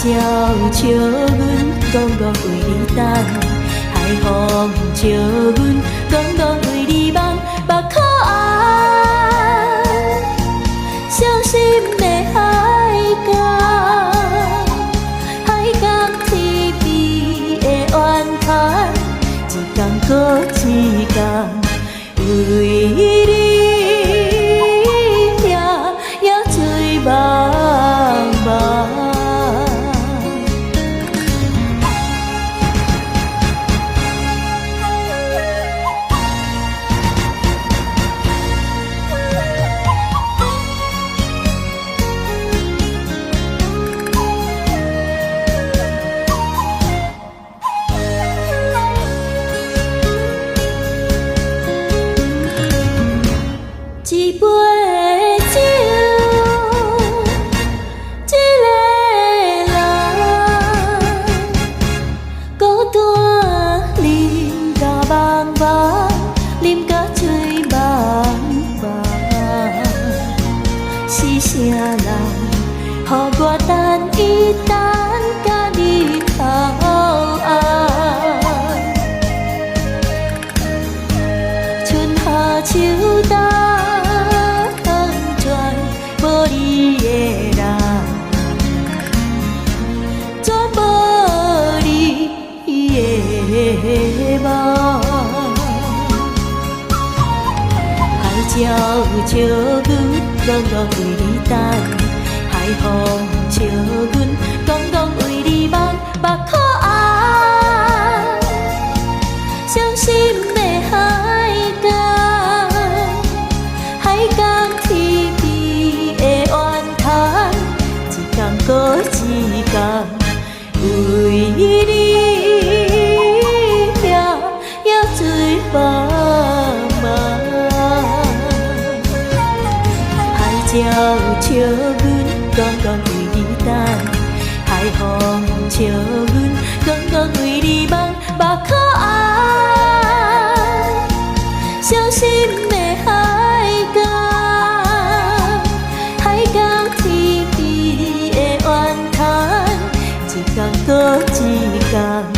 鸟笑阮，讲讲为你等；海风笑阮，讲讲为你梦。目眶红，伤心的海港，海港天边的怨叹，一天过一天，为你也醉茫茫。一杯酒，一个人，孤单饮甲茫茫，饮甲醉茫茫。是啥人，予我等伊等甲日头暗？春夏秋冬。无你的人，怎无你的梦？海鸟笑阮，讲讲为你等；海风笑阮，讲讲为你梦。目眶红，伤心的海港，海港天边。过一天，为你也醉茫茫。海鸟笑阮，讲讲为你等；海风笑阮，讲讲为你梦。目眶红，伤心的海港，海港天边。怨叹，一天过一天。